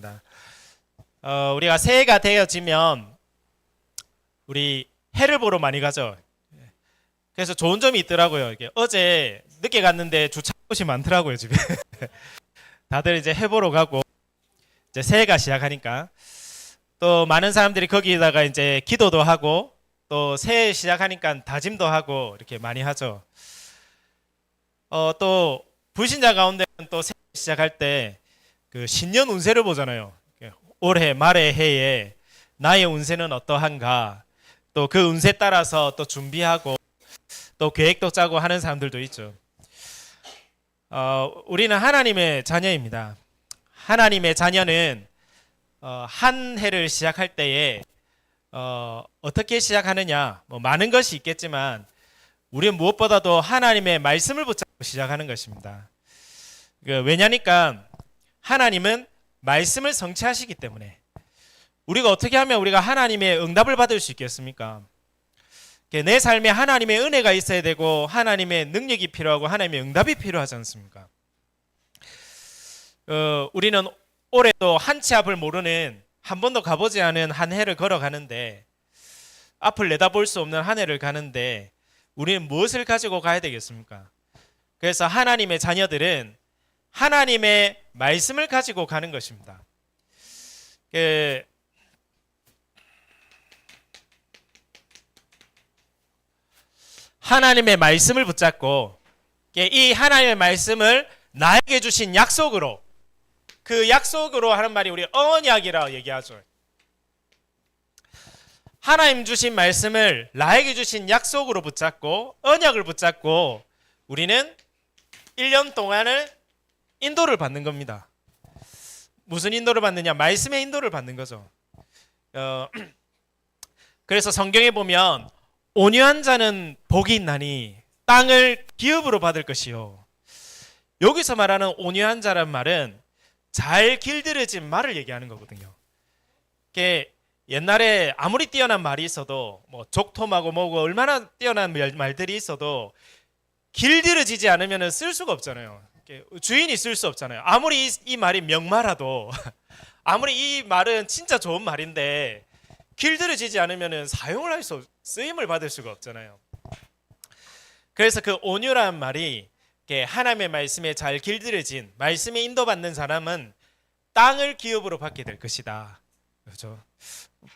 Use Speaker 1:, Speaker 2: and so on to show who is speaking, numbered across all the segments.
Speaker 1: 하겠습니다. 우리가 새해가 되어지면 우리 해를 보러 많이 가죠. 그래서 좋은 점이 있더라고요. 이게 어제 늦게 갔는데 주차 곳이 많더라고요, 집에. 다들 이제 해 보러 가고 이제 새해가 시작하니까 또 많은 사람들이 거기다가 이제 기도도 하고 또 새해 시작하니까 다짐도 하고 이렇게 많이 하죠. 또 불신자 가운데는 또 새해 시작할 때 그 신년 운세를 보잖아요. 올해 말의 해에 나의 운세는 어떠한가, 또 그 운세 따라서 또 준비하고 또 계획도 짜고 하는 사람들도 있죠. 우리는 하나님의 자녀입니다. 하나님의 자녀는 한 해를 시작할 때에 어떻게 시작하느냐, 뭐 많은 것이 있겠지만 우리는 무엇보다도 하나님의 말씀을 붙잡고 시작하는 것입니다. 왜냐니까 하나님은 말씀을 성취하시기 때문에. 우리가 어떻게 하면 우리가 하나님의 응답을 받을 수 있겠습니까? 내 삶에 하나님의 은혜가 있어야 되고 하나님의 능력이 필요하고 하나님의 응답이 필요하지 않습니까? 우리는 올해도 한치 앞을 모르는, 한 번도 가보지 않은 한 해를 걸어가는데, 앞을 내다볼 수 없는 한 해를 가는데 우리는 무엇을 가지고 가야 되겠습니까? 그래서 하나님의 자녀들은 하나님의 말씀을 가지고 가는 것입니다. 하나님의 말씀을 붙잡고 이 하나님의 말씀을 나에게 주신 약속으로, 그 약속으로 하는 말이 우리 언약이라고 얘기하죠. 하나님 주신 말씀을 나에게 주신 약속으로 붙잡고 언약을 붙잡고 우리는 1년 동안을 인도를 받는 겁니다. 무슨 인도를 받느냐? 말씀의 인도를 받는 거죠. 그래서 성경에 보면 온유한 자는 복이 있나니 땅을 기업으로 받을 것이요. 여기서 말하는 온유한 자란 말은 잘 길들여진 말을 얘기하는 거거든요. 옛날에 아무리 뛰어난 말이 있어도 뭐 족톰하고 뭐고 얼마나 뛰어난 말들이 있어도 길들여지지 않으면 쓸 수가 없잖아요. 주인이 쓸 수 없잖아요. 아무리 이 말이 명말라도 아무리 이 말은 진짜 좋은 말인데 길들여지지 않으면 사용을 할 수, 쓰임을 받을 수가 없잖아요. 그래서 그 온유란 말이 하나님의 말씀에 잘 길들여진 말씀에 인도받는 사람은 땅을 기업으로 받게 될 것이다. 그렇죠?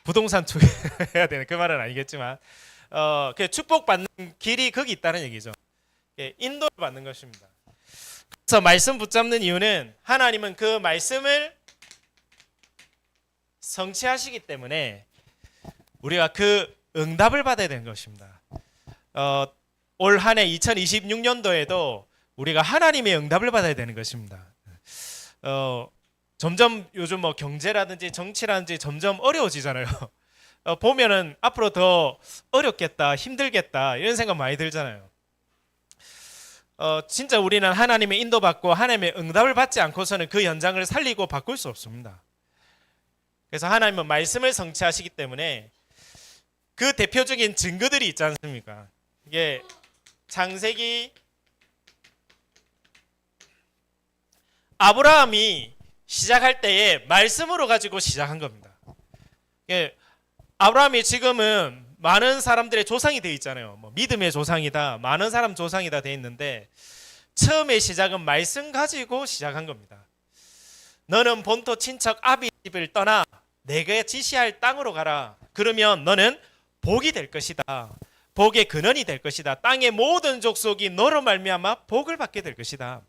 Speaker 1: 부동산 쪽에 해야 되는 그 말은 아니겠지만 그 축복받는 길이 거기 있다는 얘기죠. 인도를 받는 것입니다. 그래서 말씀 붙잡는 이유는 하나님은 그 말씀을 성취하시기 때문에 우리가 그 응답을 받아야 되는 것입니다. 올 한 해 2026년도에도 우리가 하나님의 응답을 받아야 되는 것입니다. 점점 요즘 뭐 경제라든지 정치라든지 점점 어려워지잖아요. 보면은 앞으로 더 어렵겠다, 힘들겠다 이런 생각 많이 들잖아요. 진짜 우리는 하나님의 인도받고 하나님의 응답을 받지 않고서는 그 현장을 살리고 바꿀 수 없습니다. 그래서 하나님은 말씀을 성취하시기 때문에 그 대표적인 증거들이 있지 않습니까? 이게 창세기, 아브라함이 시작할 때에 말씀으로 가지고 시작한 겁니다. 아브라함이 지금은 많은 사람들의 조상이 되어 있잖아요. 뭐 믿음의 조상이다, 많은 사람 조상이다 되어 있는데 처음의 시작은 말씀 가지고 시작한 겁니다. 너는 본토 친척 아비 집을 떠나 내게 지시할 땅으로 가라. 그러면 너는 복이 될 것이다. 복의 근원이 될 것이다. 땅의 모든 족속이 너로 말미암아 복을 받게 될 것이다.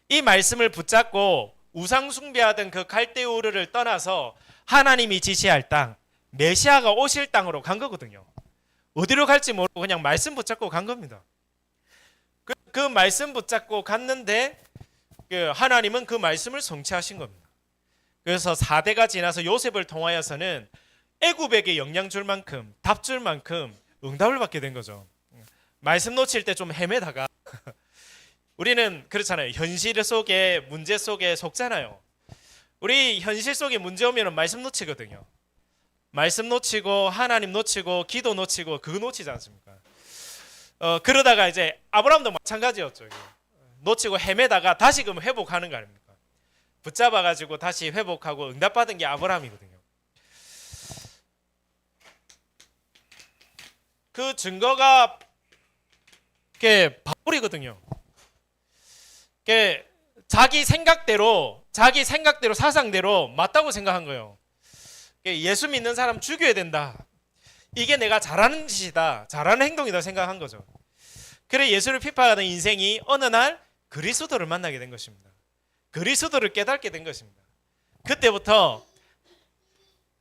Speaker 1: 이 말씀을 붙잡고 우상 숭배하던 그 갈대우르를 떠나서 하나님이 지시할 땅, 메시아가 오실 땅으로 간 거거든요. 어디로 갈지 모르고 그냥 말씀 붙잡고 간 겁니다. 그 말씀 붙잡고 갔는데 하나님은 그 말씀을 성취하신 겁니다. 그래서 4대가 지나서 요셉을 통하여서는 애굽에게 영향 줄 만큼, 답 줄 만큼 응답을 받게 된 거죠. 말씀 놓칠 때 좀 헤매다가 우리는 그렇잖아요. 현실 속에, 문제 속에 속잖아요. 우리 현실 속에 문제 오면 말씀 놓치거든요. 말씀 놓치고 하나님 놓치고 기도 놓치고 그거 놓치지 않습니까? 그러다가 이제 아브라함도 마찬가지였죠. 놓치고 헤매다가 다시금 회복하는 거 아닙니까? 붙잡아가지고 다시 회복하고 응답받은 게 아브라함이거든요. 그 증거가 바울이거든요. 자기 생각대로 사상대로 맞다고 생각한 거예요. 예수 믿는 사람 죽여야 된다. 이게 내가 잘하는 짓이다. 잘하는 행동이다 생각한 거죠. 그래 예수를 핍박하는 인생이 어느 날 그리스도를 만나게 된 것입니다. 그리스도를 깨닫게 된 것입니다. 그때부터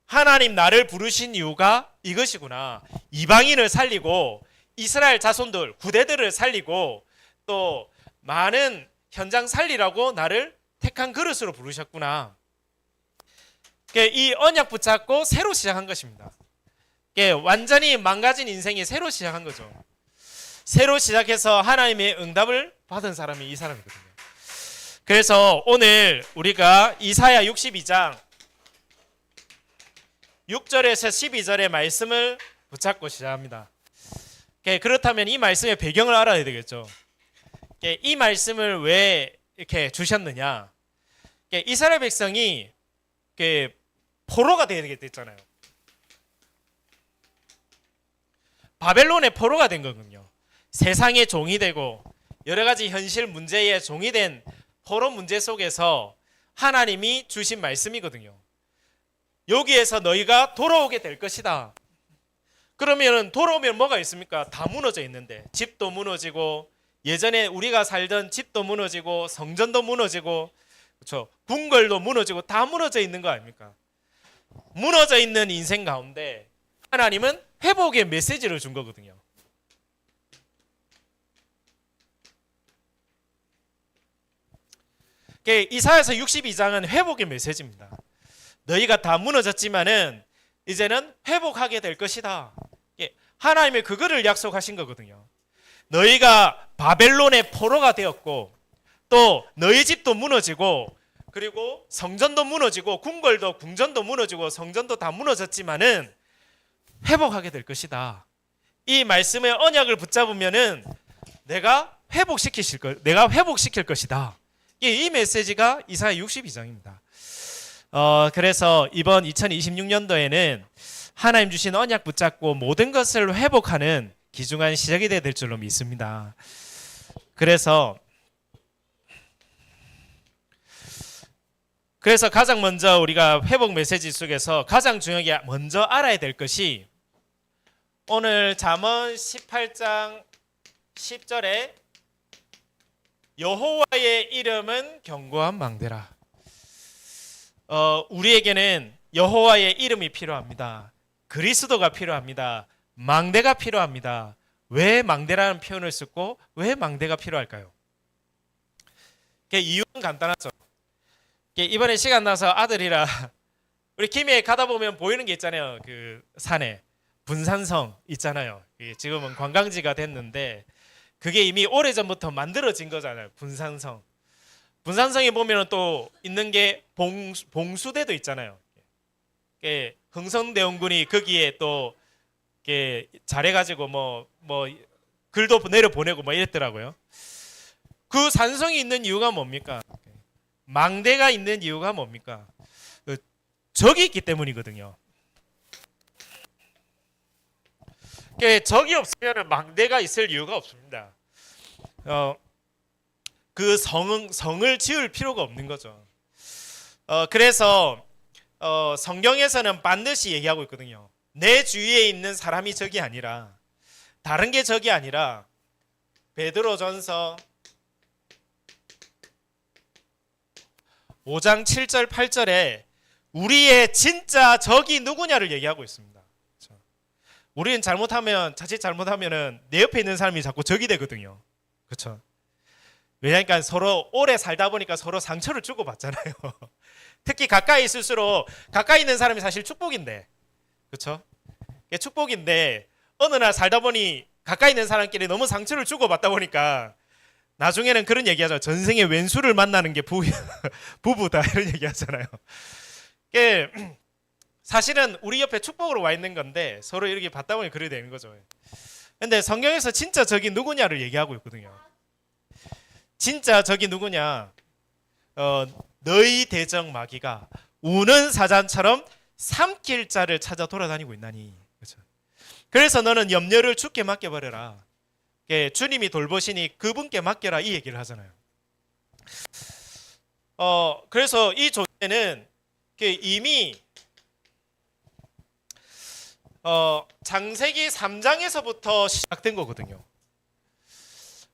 Speaker 1: 하나님 나를 부르신 이유가 이것이구나. 이방인을 살리고 이스라엘 자손들, 구대들을 살리고 또 많은 현장 살리라고 나를 택한 그릇으로 부르셨구나. 이 언약 붙잡고 새로 시작한 것입니다. 완전히 망가진 인생이 새로 시작한 거죠. 새로 시작해서 하나님의 응답을 받은 사람이 이 사람이거든요. 그래서 오늘 우리가 이사야 62장 6절에서 12절의 말씀을 붙잡고 시작합니다. 그렇다면 이 말씀의 배경을 알아야 되겠죠. 이 말씀을 왜 이렇게 주셨느냐? 이스라엘 백성이 포로가 되게 됐잖아요. 바벨론의 포로가 된 거군요. 세상의 종이 되고 여러 가지 현실 문제에 종이 된 포로 문제 속에서 하나님이 주신 말씀이거든요. 여기에서 너희가 돌아오게 될 것이다. 그러면 돌아오면 뭐가 있습니까? 다 무너져 있는데 집도 무너지고 예전에 우리가 살던 집도 무너지고 성전도 무너지고 그렇죠? 궁궐도 무너지고 다 무너져 있는 거 아닙니까? 무너져 있는 인생 가운데 하나님은 회복의 메시지를 준 거거든요. 이사야서 62장은 회복의 메시지입니다. 너희가 다 무너졌지만은 이제는 회복하게 될 것이다. 하나님이 그거를 약속하신 거거든요. 너희가 바벨론의 포로가 되었고 또 너희 집도 무너지고 그리고 성전도 무너지고 궁전도 무너지고 성전도 다 무너졌지만은 회복하게 될 것이다. 이 말씀의 언약을 붙잡으면은 내가 회복시킬 것이다. 이 메시지가 이사야 62장입니다. 그래서 이번 2026년도에는 하나님 주신 언약 붙잡고 모든 것을 회복하는 귀중한 시작이 될 줄로 믿습니다. 그래서 가장 먼저 우리가 회복 메시지 속에서 가장 중요하게 먼저 알아야 될 것이 오늘 잠언 18장 10절에 여호와의 이름은 견고한 망대라. 우리에게는 여호와의 이름이 필요합니다. 그리스도가 필요합니다. 망대가 필요합니다. 왜 망대라는 표현을 쓰고 왜 망대가 필요할까요? 이유는 간단하죠. 이번에 시간 나서 아들이라 우리 김해에 가다 보면 보이는 게 있잖아요. 그 산에 분산성 있잖아요. 지금은 관광지가 됐는데 그게 이미 오래전부터 만들어진 거잖아요. 분산성. 분산성에 보면 또 있는 게 봉수대도 있잖아요. 흥선대원군이 거기에 또 잘해가지고 뭐 글도 내려 보내고 뭐 이랬더라고요. 그 산성이 있는 이유가 뭡니까? 망대가 있는 이유가 뭡니까? 적이 있기 때문이거든요. 적이 없으면 망대가 있을 이유가 없습니다. 그 성을 지을 필요가 없는 거죠. 그래서 성경에서는 반드시 얘기하고 있거든요. 내 주위에 있는 사람이 적이 아니라 다른 게 적이 아니라 베드로전서 5장 7절 8절에 우리의 진짜 적이 누구냐를 얘기하고 있습니다. 그렇죠? 우리는 자칫 잘못하면은 내 옆에 있는 사람이 자꾸 적이 되거든요. 그렇죠? 왜냐니까 서로 오래 살다 보니까 서로 상처를 주고 받잖아요. 특히 가까이 있을수록 가까이 있는 사람이 사실 축복인데, 그렇죠? 축복인데 어느 날 살다 보니 가까이 있는 사람끼리 너무 상처를 주고 받다 보니까 나중에는 그런 얘기하죠. 전생에 왼수를 만나는 게 부부다 이런 얘기하잖아요. 사실은 우리 옆에 축복으로 와 있는 건데 서로 이렇게 받다 보니 그래 되는 거죠. 근데 성경에서 진짜 적이 누구냐를 얘기하고 있거든요. 진짜 적이 누구냐? 너희 대적 마귀가 우는 사자처럼 삼킬 자를 찾아 돌아다니고 있나니. 그렇죠? 그래서 너는 염려를 주께 맡겨버려라. 주님이 돌보시니 그분께 맡겨라, 이 얘기를 하잖아요. 그래서 이 존재는 이미 창세기 3장에서부터 시작된 거거든요.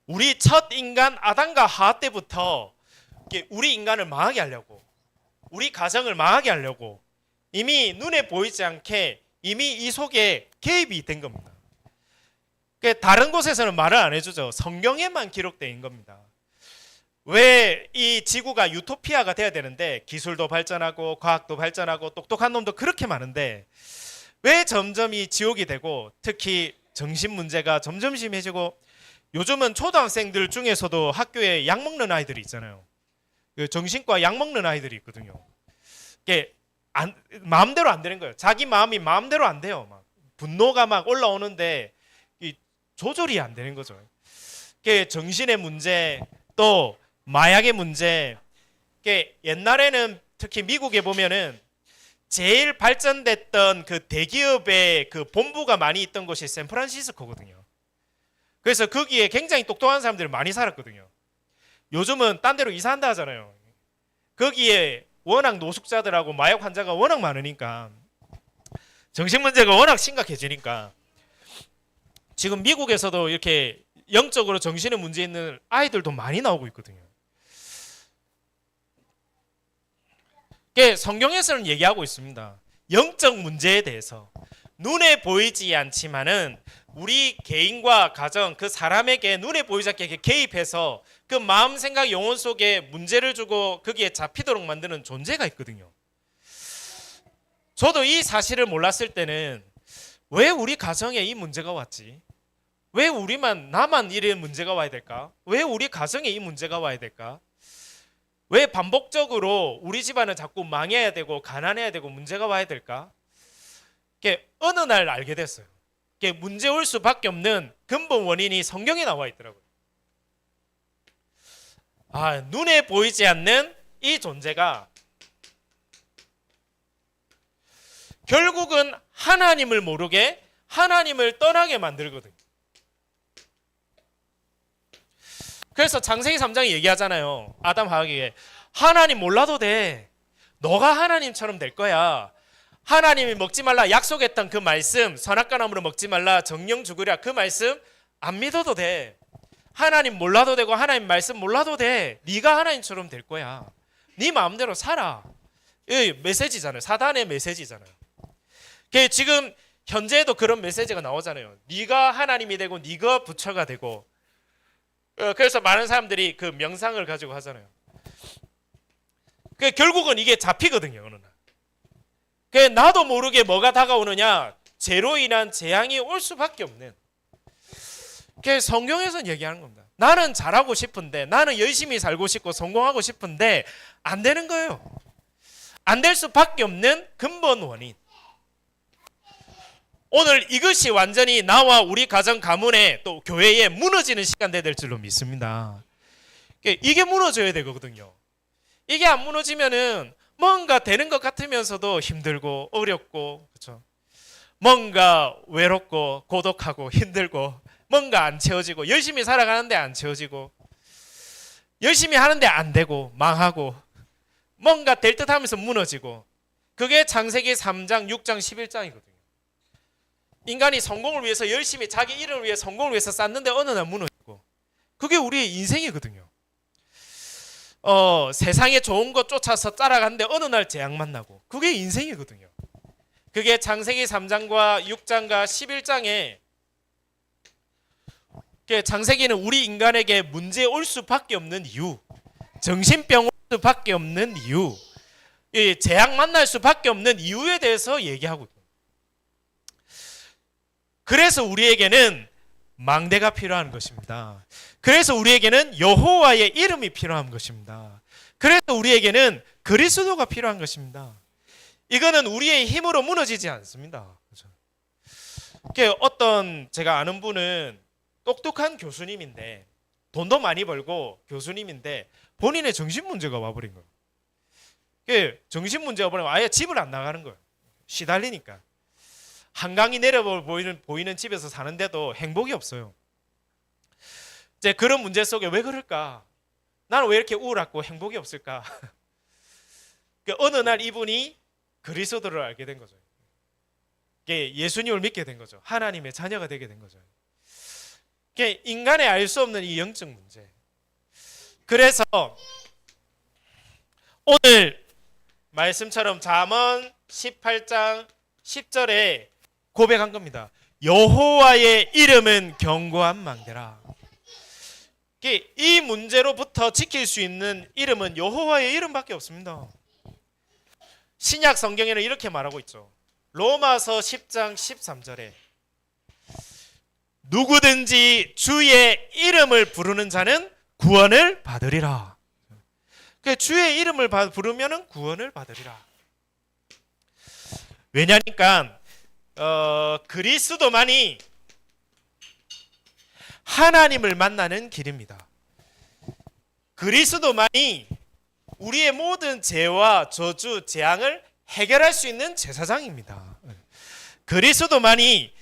Speaker 1: 우리 첫 인간 아담과 하와 때부터 우리 인간을 망하게 하려고, 우리 가정을 망하게 하려고 이미 눈에 보이지 않게 이미 이 속에 개입이 된 겁니다. 다른 곳에서는 말을 안 해주죠. 성경에만 기록되어 있는 겁니다. 왜 이 지구가 유토피아가 돼야 되는데, 기술도 발전하고 과학도 발전하고 똑똑한 놈도 그렇게 많은데 왜 점점 이 지옥이 되고, 특히 정신 문제가 점점 심해지고, 요즘은 초등학생들 중에서도 학교에 약 먹는 아이들이 있잖아요. 정신과 약 먹는 아이들이 있거든요. 이게 마음대로 안 되는 거예요. 자기 마음이 마음대로 안 돼요. 막 분노가 막 올라오는데 조절이 안 되는 거죠. 정신의 문제, 또 마약의 문제. 옛날에는 특히 미국에 보면은 제일 발전됐던 그 대기업의 그 본부가 많이 있던 곳이 샌프란시스코거든요. 그래서 거기에 굉장히 똑똑한 사람들이 많이 살았거든요. 요즘은 딴 데로 이사한다 하잖아요. 거기에 워낙 노숙자들하고 마약 환자가 워낙 많으니까, 정신 문제가 워낙 심각해지니까 지금 미국에서도 이렇게 영적으로 정신에 문제 있는 아이들도 많이 나오고 있거든요. 성경에서는 얘기하고 있습니다. 영적 문제에 대해서 눈에 보이지 않지만은 우리 개인과 가정, 그 사람에게 눈에 보이지 않게 개입해서 그 마음, 생각, 영혼 속에 문제를 주고 거기에 잡히도록 만드는 존재가 있거든요. 저도 이 사실을 몰랐을 때는 왜 우리 가정에 이 문제가 왔지? 왜 나만 이런 문제가 와야 될까? 왜 우리 가정에 이 문제가 와야 될까? 왜 반복적으로 우리 집안은 자꾸 망해야 되고 가난해야 되고 문제가 와야 될까? 어느 날 알게 됐어요. 문제 올 수밖에 없는 근본 원인이 성경에 나와 있더라고요. 눈에 보이지 않는 이 존재가 결국은 하나님을 모르게, 하나님을 떠나게 만들거든요. 그래서 창세기 3장이 얘기하잖아요. 아담 하와에게 하나님 몰라도 돼. 너가 하나님처럼 될 거야. 하나님이 먹지 말라 약속했던 그 말씀, 선악과 나무를 먹지 말라, 정령 죽으랴, 그 말씀 안 믿어도 돼. 하나님 몰라도 되고 하나님 말씀 몰라도 돼. 네가 하나님처럼 될 거야. 네 마음대로 살아. 이 메시지잖아요. 사단의 메시지잖아요. 지금 현재에도 그런 메시지가 나오잖아요. 네가 하나님이 되고 네가 부처가 되고. 그래서 많은 사람들이 그 명상을 가지고 하잖아요. 결국은 이게 잡히거든요. 어느 날. 나도 모르게 뭐가 다가오느냐, 죄로 인한 재앙이 올 수밖에 없는. 성경에서는 얘기하는 겁니다. 나는 잘하고 싶은데, 나는 열심히 살고 싶고 성공하고 싶은데 안 되는 거예요. 안 될 수밖에 없는 근본 원인. 오늘 이것이 완전히 나와 우리 가정 가문에 또 교회에 무너지는 시간대 될 줄로 믿습니다. 이게 무너져야 되거든요. 이게 안 무너지면은 뭔가 되는 것 같으면서도 힘들고 어렵고, 그렇죠? 뭔가 외롭고 고독하고 힘들고, 뭔가 안 채워지고, 열심히 살아가는데 안 채워지고, 열심히 하는데 안 되고 망하고, 뭔가 될 듯 하면서 무너지고. 그게 창세기 3장, 6장, 11장이거든요. 인간이 성공을 위해서 열심히 자기 이름을 위해 성공을 위해서 쌓는데 어느 날 무너지고. 그게 우리의 인생이거든요. 세상에 좋은 것 쫓아서 따라가는데 어느 날 재앙 만나고. 그게 인생이거든요. 그게 창세기 3장과 6장과 11장에 창세기는 우리 인간에게 문제 올 수밖에 없는 이유, 정신병 올 수밖에 없는 이유, 재앙 만날 수밖에 없는 이유에 대해서 얘기하고 있습니다. 그래서 우리에게는 망대가 필요한 것입니다. 그래서 우리에게는 여호와의 이름이 필요한 것입니다. 그래서 우리에게는 그리스도가 필요한 것입니다. 이거는 우리의 힘으로 무너지지 않습니다. 그렇죠? 어떤 제가 아는 분은 똑똑한 교수님인데, 돈도 많이 벌고 교수님인데 본인의 정신 문제가 와버린 거예요. 정신 문제가 와버리면 아예 집을 안 나가는 거예요. 시달리니까. 한강이 내려 보이는 집에서 사는데도 행복이 없어요. 이제 그런 문제 속에 왜 그럴까? 나는 왜 이렇게 우울하고 행복이 없을까? 어느 날 이분이 그리스도를 알게 된 거죠. 예수님을 믿게 된 거죠. 하나님의 자녀가 되게 된 거죠. 인간의 알 수 없는 이 영적 문제. 그래서 오늘 말씀처럼 잠언 18장 10절에 고백한 겁니다. 여호와의 이름은 견고한 망대라. 이 문제로부터 지킬 수 있는 이름은 여호와의 이름밖에 없습니다. 신약 성경에는 이렇게 말하고 있죠. 로마서 10장 13절에 누구든지 주의 이름을 부르는 자는 구원을 받으리라. 주의 이름을 부르면 구원을 받으리라. 왜냐니까 그리스도만이 하나님을 만나는 길입니다. 그리스도만이 우리의 모든 죄와 저주, 재앙을 해결할 수 있는 제사장입니다. 그리스도만이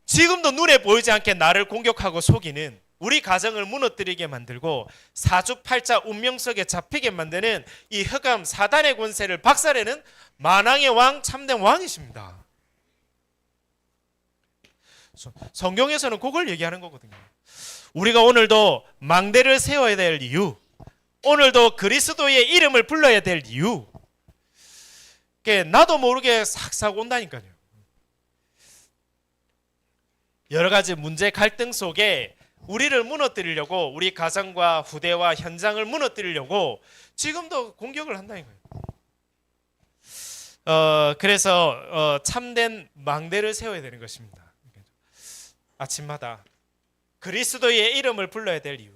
Speaker 1: 지금도 눈에 보이지 않게 나를 공격하고 속이는, 우리 가정을 무너뜨리게 만들고 사주팔자 운명석에 잡히게 만드는 이 흑암 사단의 권세를 박살내는 만왕의 왕, 참된 왕이십니다. 성경에서는 그걸 얘기하는 거거든요. 우리가 오늘도 망대를 세워야 될 이유, 오늘도 그리스도의 이름을 불러야 될 이유, 나도 모르게 싹싹 온다니까요. 여러 가지 문제 갈등 속에 우리를 무너뜨리려고, 우리 가정과 후대와 현장을 무너뜨리려고 지금도 공격을 한다니까요. 그래서 참된 망대를 세워야 되는 것입니다. 아침마다 그리스도의 이름을 불러야 될 이유.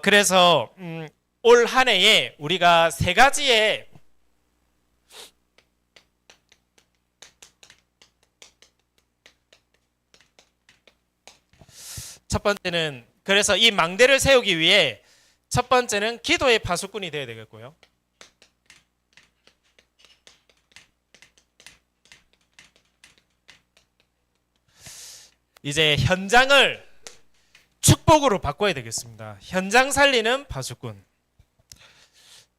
Speaker 1: 그래서 올 한 해에 우리가 세 가지의 첫 번째는, 그래서 이 망대를 세우기 위해 첫 번째는 기도의 파수꾼이 되어야 되겠고요. 이제 현장을 축복으로 바꿔야 되겠습니다. 현장 살리는 파수꾼.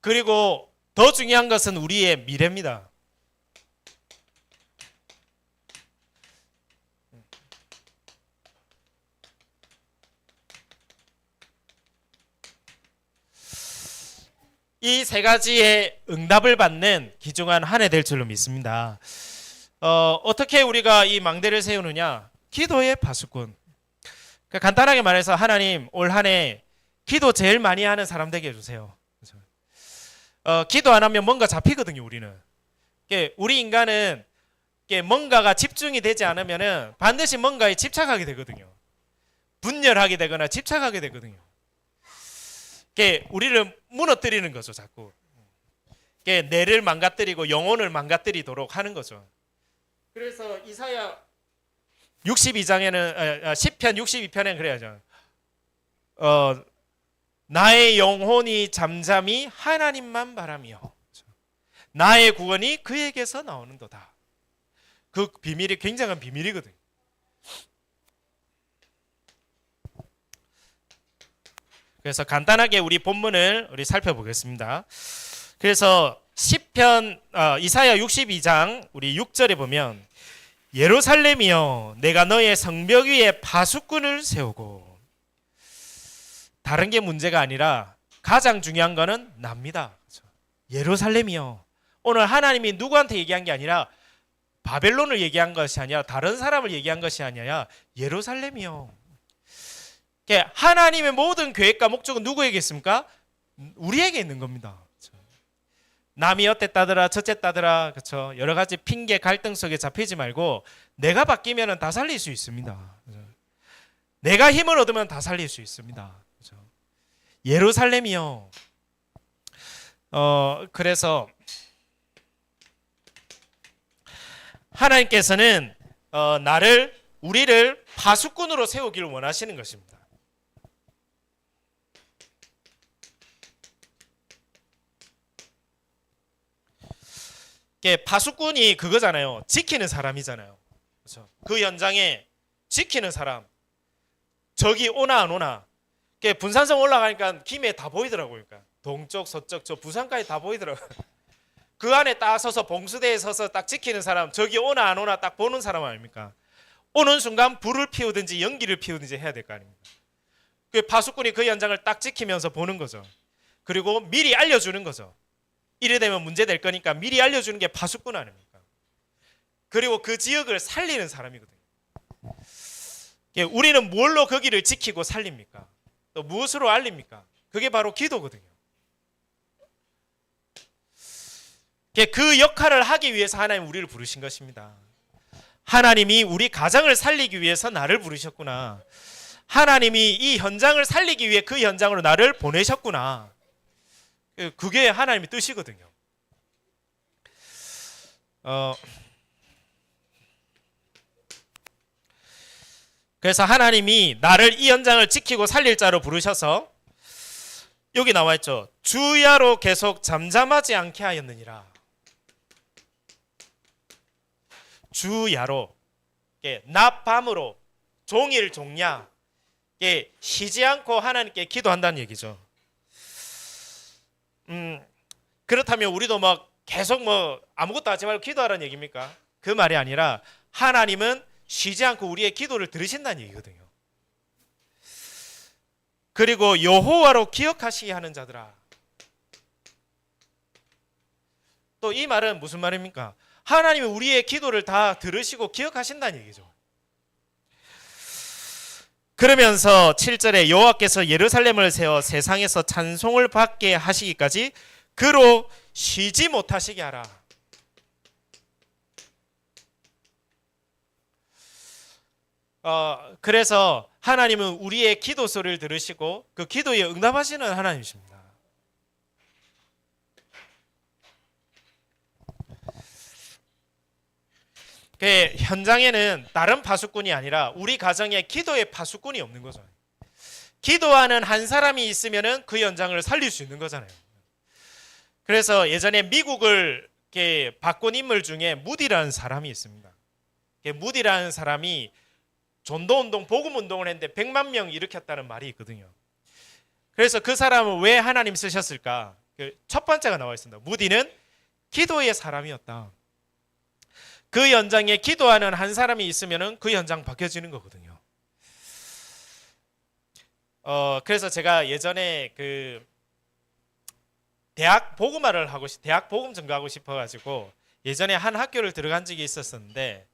Speaker 1: 그리고 더 중요한 것은 우리의 미래입니다. 이 세 가지의 응답을 받는 귀중한 한 해 될 줄로 믿습니다. 어떻게 우리가 이 망대를 세우느냐? 기도의 파수꾼. 간단하게 말해서 하나님, 올 한 해 기도 제일 많이 하는 사람 되게 해주세요. 기도 안 하면 뭔가 잡히거든요. 우리는. 우리 인간은 뭔가가 집중이 되지 않으면 반드시 뭔가에 집착하게 되거든요. 분열하게 되거나 집착하게 되거든요. 우리를 무너뜨리는 거죠. 자꾸 뇌를 망가뜨리고 영혼을 망가뜨리도록 하는 거죠. 그래서 이사야 62장에는 시편 62편에는 그래야죠. 나의 영혼이 잠잠히 하나님만 바라며 나의 구원이 그에게서 나오는도다. 그 비밀이 굉장한 비밀이거든요. 그래서 간단하게 우리 본문을 살펴보겠습니다. 그래서 시편 이사야 62장 우리 6절에 보면 예루살렘이여 내가 너의 성벽 위에 파수꾼을 세우고, 다른 게 문제가 아니라 가장 중요한 거는 납니다. 예루살렘이여, 오늘 하나님이 누구한테 얘기한 게 아니라 바벨론을 얘기한 것이 아니라 다른 사람을 얘기한 것이 아니라 예루살렘이여. 하나님의 모든 계획과 목적은 누구에게 있습니까? 우리에게 있는 겁니다. 남이 어땠다더라 저쨌다더라, 그렇죠? 여러 가지 핑계 갈등 속에 잡히지 말고 내가 바뀌면 다 살릴 수 있습니다. 그렇죠? 내가 힘을 얻으면 다 살릴 수 있습니다. 그렇죠? 예루살렘이요. 그래서 하나님께서는 우리를 파수꾼으로 세우기를 원하시는 것입니다. 파수꾼이 그거잖아요. 지키는 사람이잖아요. 그렇죠? 그 현장에 지키는 사람. 적이 오나 안 오나. 분산성 올라가니까 김해 다 보이더라고요. 그러니까 동쪽, 서쪽, 저 부산까지 다 보이더라고요. 그 안에 딱 서서 봉수대에 서서 딱 지키는 사람, 적이 오나 안 오나 딱 보는 사람 아닙니까? 오는 순간 불을 피우든지 연기를 피우든지 해야 될 거 아닙니까? 그 파수꾼이 그 현장을 딱 지키면서 보는 거죠. 그리고 미리 알려주는 거죠. 이래 되면 문제 될 거니까 미리 알려주는 게 파수꾼 아닙니까? 그리고 그 지역을 살리는 사람이거든요. 우리는 뭘로 거기를 지키고 살립니까? 또 무엇으로 알립니까? 그게 바로 기도거든요. 그 역할을 하기 위해서 하나님 우리를 부르신 것입니다. 하나님이 우리 가정을 살리기 위해서 나를 부르셨구나. 하나님이 이 현장을 살리기 위해 그 현장으로 나를 보내셨구나. 그게 하나님의 뜻이거든요. 그래서 하나님이 나를 이 현장을 지키고 살릴 자로 부르셔서 여기 나와 있죠. 주야로 계속 잠잠하지 않게 하였느니라. 주야로, 낮밤으로, 종일 종야, 쉬지 않고 하나님께 기도한다는 얘기죠. 그렇다면 우리도 계속 아무것도 하지 말고 기도하라는 얘기입니까? 그 말이 아니라 하나님은 쉬지 않고 우리의 기도를 들으신다는 얘기거든요. 그리고 여호와로 기억하시게 하는 자들아. 또 이 말은 무슨 말입니까? 하나님이 우리의 기도를 다 들으시고 기억하신다는 얘기죠. 그러면서 7절에 여호와께서 예루살렘을 세워 세상에서 찬송을 받게 하시기까지 그로 쉬지 못하시게 하라. 그래서 하나님은 우리의 기도 소리를 들으시고 그 기도에 응답하시는 하나님이십니다. 현장에는 다른 파수꾼이 아니라 우리 가정에 기도의 파수꾼이 없는 거죠. 기도하는 한 사람이 있으면은 그 현장을 살릴 수 있는 거잖아요. 그래서 예전에 미국을 바꾼 인물 중에 무디라는 사람이 있습니다. 무디라는 사람이 전도운동, 복음운동을 했는데 100만 명 일으켰다는 말이 있거든요. 그래서 그 사람은 왜 하나님 쓰셨을까? 첫 번째가 나와 있습니다. 무디는 기도의 사람이었다. 그 현장에 기도하는 한 사람이 있으면 그 현장 바뀌어지는 거거든요. 그래서 제가 예전에 대학 복음화를 대학 복음 전가하고 싶어가지고 예전에 한 학교를 들어간 적이 있었는데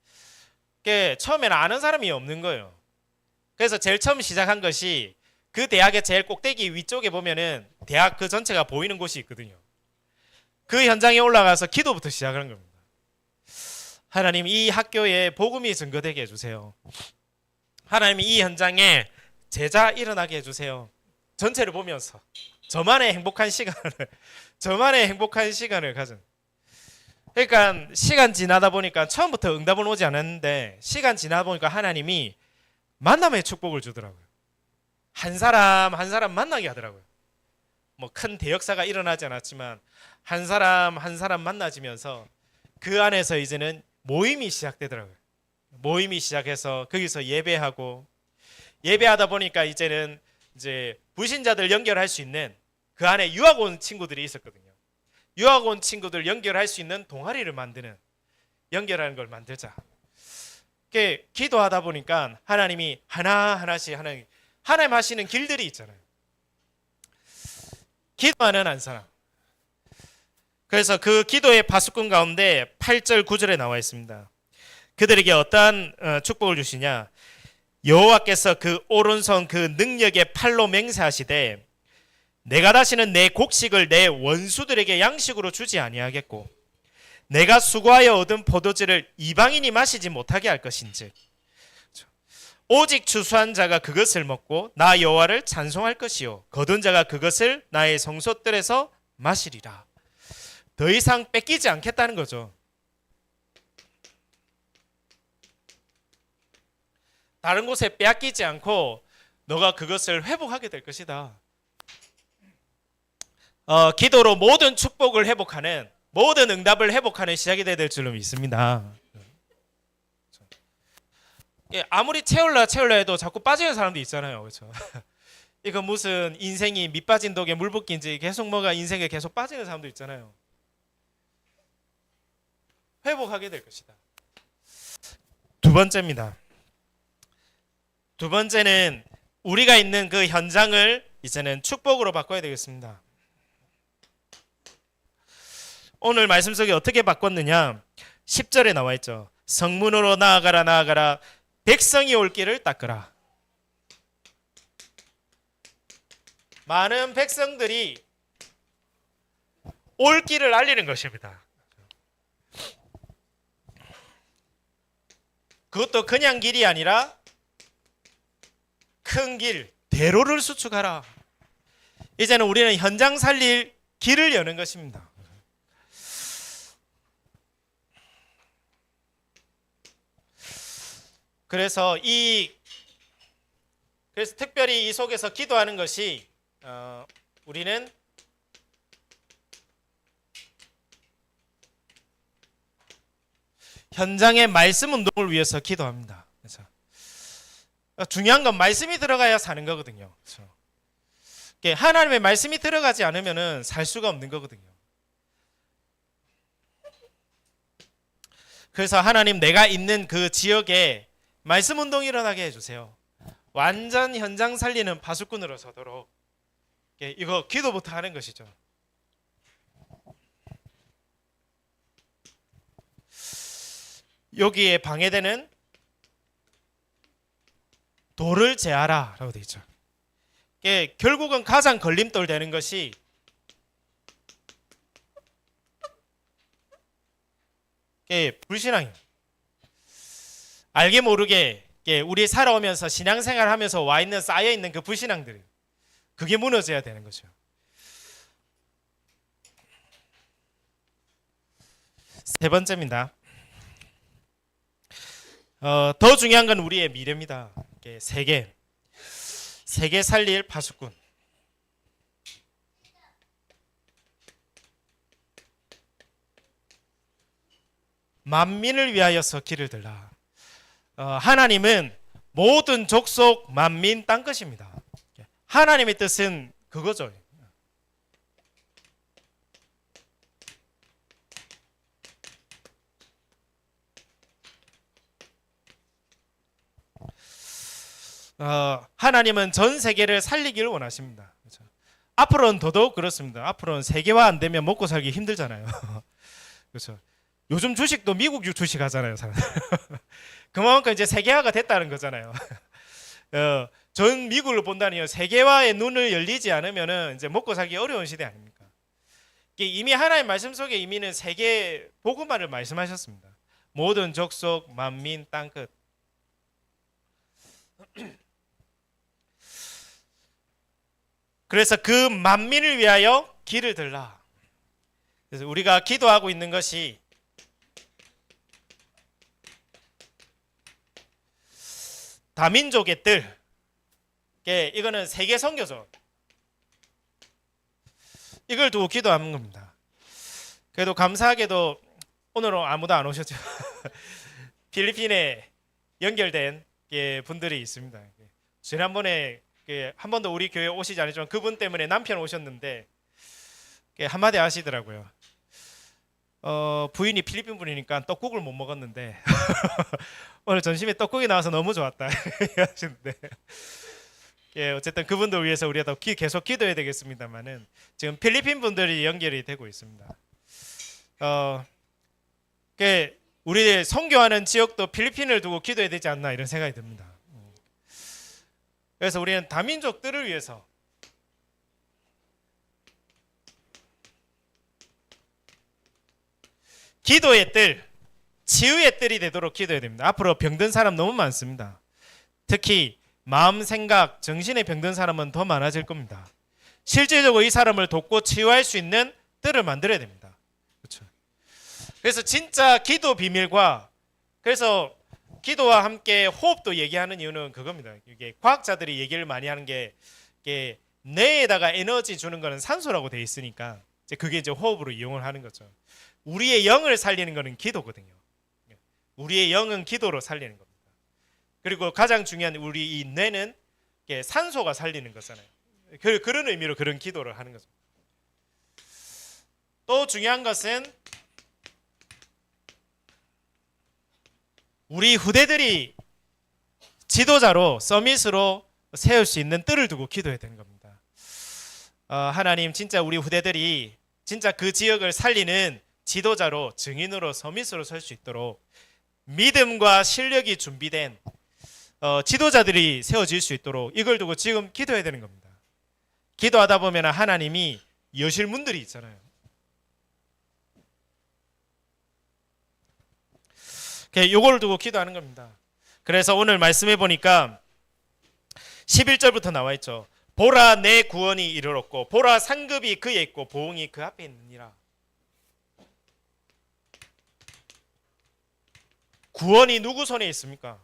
Speaker 1: 처음에는 아는 사람이 없는 거예요. 그래서 제일 처음 시작한 것이 그 대학의 제일 꼭대기 위쪽에 보면은 대학 그 전체가 보이는 곳이 있거든요. 그 현장에 올라가서 기도부터 시작하는 겁니다. 하나님, 이 학교에 복음이 증거되게 해주세요. 하나님, 이 현장에 제자 일어나게 해주세요. 전체를 보면서 저만의 행복한 시간을 가진. 그러니까 시간 지나다 보니까 처음부터 응답은 오지 않았는데 시간 지나다 보니까 하나님이 만남의 축복을 주더라고요. 한 사람 한 사람 만나게 하더라고요. 큰 대역사가 일어나지 않았지만 한 사람 한 사람 만나지면서 그 안에서 이제는 모임이 시작되더라고요. 모임이 시작해서 거기서 예배하다 보니까 이제는 불신자들 연결할 수 있는 그 안에 유학 온 친구들이 있었거든요. 유학 온 친구들 연결할 수 있는 동아리를 연결하는 걸 만들자. 기도하다 보니까 하나님이 하나하나씩 하나님 하시는 길들이 있잖아요. 기도하는 한 사람. 그래서 그 기도의 파수꾼 가운데 8절 9절에 나와 있습니다. 그들에게 어떠한 축복을 주시냐? 여호와께서 그 오른손 그 능력의 팔로 맹세하시되 내가 다시는 내 곡식을 내 원수들에게 양식으로 주지 아니하겠고 내가 수고하여 얻은 포도주를 이방인이 마시지 못하게 할 것인즉 오직 추수한 자가 그것을 먹고 나 여호와를 찬송할 것이요 거둔 자가 그것을 나의 성소들에서 마시리라. 더 이상 뺏기지 않겠다는 거죠. 다른 곳에 빼앗기지 않고 너가 그것을 회복하게 될 것이다. 기도로 모든 축복을 회복하는 모든 응답을 회복하는 시작이 돼야 될 줄로 믿습니다. 예, 아무리 채울라 해도 자꾸 빠지는 사람도 있잖아요. 그렇죠? 이거 무슨 인생이 밑 빠진 독에 물 붓기인지 계속 뭐가 인생에 계속 빠지는 사람도 있잖아요. 회복하게 될 것이다. 두 번째입니다. 두 번째는 우리가 있는 그 현장을 이제는 축복으로 바꿔야 되겠습니다. 오늘 말씀 속에 어떻게 바꿨느냐? 10절에 나와 있죠. 성문으로 나아가라 백성이 올 길을 닦으라. 많은 백성들이 올 길을 알리는 것입니다. 그것도 그냥 길이 아니라 큰 길, 대로를 수축하라. 이제는 우리는 현장 살릴 길을 여는 것입니다. 그래서 특별히 이 속에서 기도하는 것이 우리는 현장의 말씀 운동을 위해서 기도합니다. 그렇죠? 중요한 건 말씀이 들어가야 사는 거거든요. 그렇죠? 하나님의 말씀이 들어가지 않으면 살 수가 없는 거거든요. 그래서 하나님, 내가 있는 그 지역에 말씀 운동이 일어나게 해주세요. 완전 현장 살리는 파수꾼으로 서도록 이거 기도부터 하는 것이죠. 여기에 방해되는 돌을 제하라 라고 되어 있죠. 결국은 가장 걸림돌 되는 것이 불신앙이에요. 알게 모르게 우리 살아오면서 신앙생활 하면서 쌓여있는 그 불신앙들, 그게 무너져야 되는 거죠. 세 번째입니다. 더 중요한 건 우리의 미래입니다. 세계 살릴 파수꾼. 만민을 위하여서 길을 들라. 하나님은 모든 족속 만민 땅 것입니다. 하나님의 뜻은 그거죠. 하나님은 전 세계를 살리기를 원하십니다. 그렇죠? 앞으로는 더더욱 그렇습니다. 앞으로는 세계화 안 되면 먹고 살기 힘들잖아요. 그렇죠? 요즘 주식도 미국 주식 하잖아요, 사람들. 그만큼 이제 세계화가 됐다는 거잖아요. 전 미국을 본다니요, 세계화의 눈을 열리지 않으면은 이제 먹고 살기 어려운 시대 아닙니까? 이미 하나님의 말씀 속에 이미는 세계 복음화를 말씀하셨습니다. 모든 족속, 만민, 땅끝. 그래서 그 만민을 위하여 길을 들라. 그래서 우리가 기도하고 있는 것이 다민족의 뜰. 이거는 세계 선교죠. 이걸 두고 기도하는 겁니다. 그래도 감사하게도 오늘은 아무도 안 오셨죠. 필리핀에 연결된 분들이 있습니다. 지난번에 한 번도 우리 교회 오시지 않았지만 그분 때문에 남편 오셨는데 한마디 하시더라고요. 부인이 필리핀 분이니까 떡국을 못 먹었는데 오늘 점심에 떡국이 나와서 너무 좋았다 하시는데, 어쨌든 그분들 위해서 우리가 더 계속 기도해야 되겠습니다만은 지금 필리핀 분들이 연결이 되고 있습니다. 우리 선교하는 지역도 필리핀을 두고 기도해야 되지 않나 이런 생각이 듭니다. 그래서 우리는 다민족들을 위해서 기도의 뜰, 치유의 뜰이 되도록 기도해야 됩니다. 앞으로 병든 사람 너무 많습니다. 특히 마음, 생각, 정신에 병든 사람은 더 많아질 겁니다. 실질적으로 이 사람을 돕고 치유할 수 있는 뜰을 만들어야 됩니다. 그렇죠? 그래서 진짜 기도 비밀과, 그래서 기도와 함께 호흡도 얘기하는 이유는 그겁니다. 이게 과학자들이 얘기를 많이 하는 게 뇌에다가 에너지 주는 거는 산소라고 돼 있으니까 그게 이제 호흡으로 이용을 하는 거죠. 우리의 영을 살리는 거는 기도거든요. 우리의 영은 기도로 살리는 겁니다. 그리고 가장 중요한 우리 이 뇌는 산소가 살리는 거잖아요. 그런 의미로 그런 기도를 하는 거죠. 또 중요한 것은 우리 후대들이 지도자로 서밋으로 세울 수 있는 뜰을 두고 기도해야 되는 겁니다. 하나님 진짜 우리 후대들이 진짜 그 지역을 살리는 지도자로 증인으로 서밋으로 설 수 있도록 믿음과 실력이 준비된 지도자들이 세워질 수 있도록 이걸 두고 지금 기도해야 되는 겁니다. 기도하다 보면 하나님이 여실 문들이 있잖아요. 요거를 두고 기도하는 겁니다. 그래서 오늘 말씀해 보니까 11절부터 나와 있죠. 보라 내 구원이 이르렀고 보라 상급이 그에 있고 보응이 그 앞에 있느니라. 구원이 누구 손에 있습니까?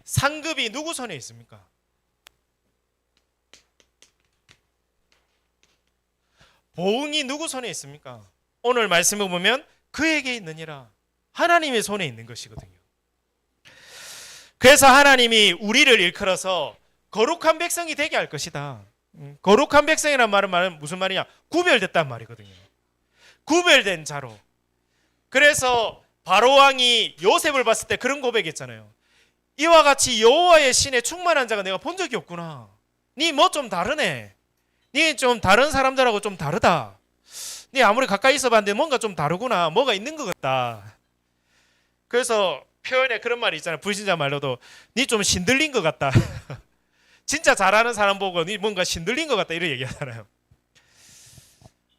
Speaker 1: 상급이 누구 손에 있습니까? 보응이 누구 손에 있습니까? 오늘 말씀을 보면 그에게 있느니라. 하나님의 손에 있는 것이거든요. 그래서 하나님이 우리를 일컬어서 거룩한 백성이 되게 할 것이다. 거룩한 백성이라는 말은 무슨 말이냐? 구별됐단 말이거든요. 구별된 자로. 그래서 바로 왕이 요셉을 봤을 때 그런 고백했잖아요. 이와 같이 여호와의 신에 충만한 자가 내가 본 적이 없구나. 니 뭐 좀 다르네. 니 좀 다른 사람들하고 좀 다르다. 니 아무리 가까이 있어봤는데 뭔가 좀 다르구나. 뭐가 있는 것 같다. 그래서 표현에 그런 말이 있잖아요. 불신자 말로도 니 좀 신들린 것 같다. 진짜 잘하는 사람 보고 니 뭔가 신들린 것 같다 이런 얘기하잖아요.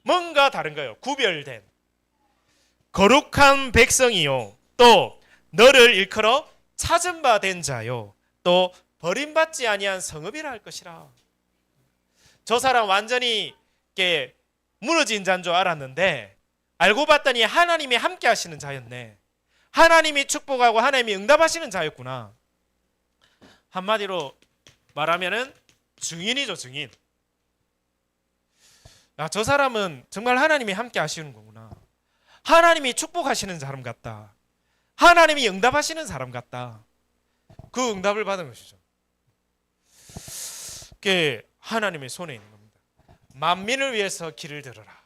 Speaker 1: 뭔가 다른 거예요. 구별된 거룩한 백성이요. 또 너를 일컬어 찾은 바 된 자요. 또 버림받지 아니한 성읍이라 할 것이라. 저 사람 완전히 무너진 자인 줄 알았는데 알고 봤더니 하나님이 함께 하시는 자였네. 하나님이 축복하고 하나님이 응답하시는 자였구나. 한마디로 말하면은 증인이죠, 증인. 저 사람은 정말 하나님이 함께 하시는 거구나. 하나님이 축복하시는 사람 같다. 하나님이 응답하시는 사람 같다. 그 응답을 받은 것이죠. 그게 하나님의 손에 있는 겁니다. 만민을 위해서 길을 들어라.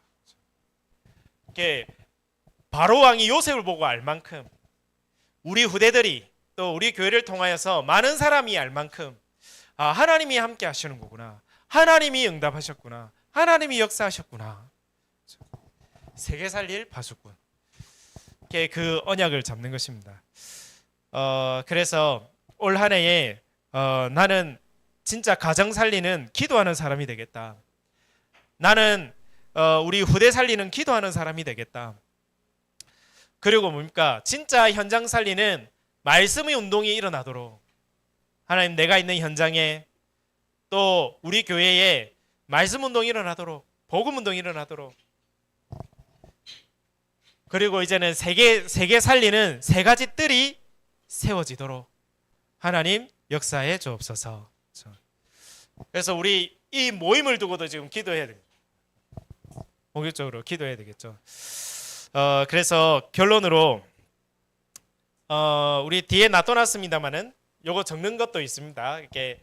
Speaker 1: 그게 바로 왕이 요셉을 보고 알 만큼 우리 후대들이 또 우리 교회를 통하여서 많은 사람이 알 만큼 하나님이 함께 하시는 거구나. 하나님이 응답하셨구나. 하나님이 역사하셨구나. 세계 살릴 파수꾼. 그 언약을 잡는 것입니다. 그래서 올 한 해에 나는 진짜 가정 살리는 기도하는 사람이 되겠다. 나는 우리 후대 살리는 기도하는 사람이 되겠다. 그리고 뭡니까? 진짜 현장 살리는 말씀의 운동이 일어나도록 하나님 내가 있는 현장에 또 우리 교회에 말씀 운동이 일어나도록 복음 운동이 일어나도록 그리고 이제는 세계 살리는 세 가지 뜰이 세워지도록 하나님 역사해 주옵소서. 그래서 우리 이 모임을 두고도 지금 기도해야 됩니다. 본격적으로 기도해야 되겠죠. 그래서 결론으로 우리 뒤에 놔둬놨습니다만은 요거 적는 것도 있습니다. 이렇게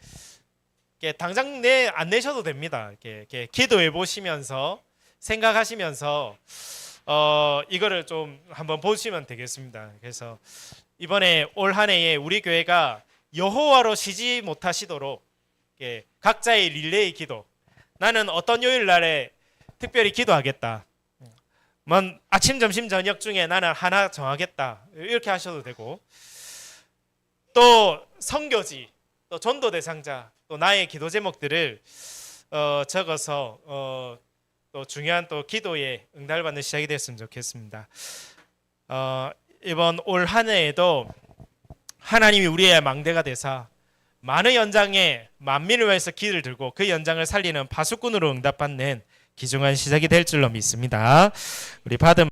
Speaker 1: 당장 안 내셔도 됩니다. 이렇게 기도해 보시면서 생각하시면서 이거를 좀 한번 보시면 되겠습니다. 그래서 이번에 올 한 해에 우리 교회가 여호와로 쉬지 못하시도록 각자의 릴레이 기도. 나는 어떤 요일 날에 특별히 기도하겠다. 아침, 점심, 저녁 중에 나는 하나 정하겠다. 이렇게 하셔도 되고 또 선교지, 또 전도 대상자, 또 나의 기도 제목들을 적어서 또 중요한 또 기도에 응답을 받는 시작이 됐으면 좋겠습니다. 이번 올 한 해에도 하나님이 우리의 망대가 되사 많은 연장에 만민을 위해서 길을 들고 그 연장을 살리는 파수꾼으로 응답받는 귀중한 시작이 될 줄로 믿습니다. 우리 받은